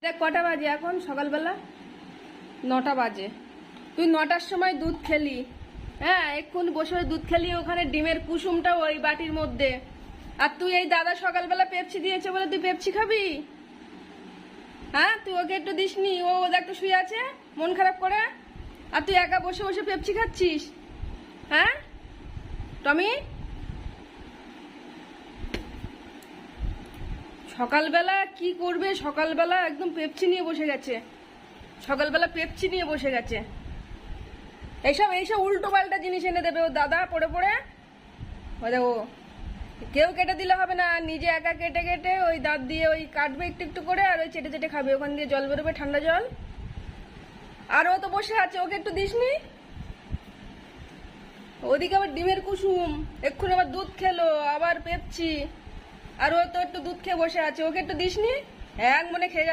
দেখ কটা বাজে এখন? সকালবেলা 9টা বাজে। তুই 9টার সময় দুধ খেলি, হ্যাঁ এক্ষুন বসে দুধ খেলি, ওখানে ডিমের কুসুমটা ওই বাটির মধ্যে। আর তুই এই দাদা সকালবেলা পেপসি দিয়েছে বলে তুই পেপসি খাবি? হ্যাঁ, তুই ওকে একটু দিসনি? ও একটু শুয়ে আছে মন খারাপ করে, আর তুই একা বসে বসে পেপসি খাচ্ছিস? হ্যাঁ টমি, সকালবেলা কি করবে? সকালবেলা একদম পেপসি নিয়ে বসে গেছে, সকালবেলা পেপসি নিয়ে বসে গেছে। এইসব এইসব উল্টো পাল্টা জিনিস এনে দেবে ও দাদা পড়ে পড়ে। ও দেখো, কেউ কেটে দিলে হবে না, নিজে একা কেটে কেটে ওই দাঁত দিয়ে ওই কাটবে একটু একটু করে, আর ওই চেটে চেটে খাবে। ওখান দিয়ে জল বেরোবে, ঠান্ডা জল। আর ও তো বসে আছে, ওকে একটু দিসনি? ওদিকে আবার ডিমের কুসুম, এক্ষুনি আবার দুধ খেলো, আবার পেপসি, আর ও তো একটু দুধ খেয়ে বসে আছে, ওকে একটু দিসনি? এক মনে খেয়ে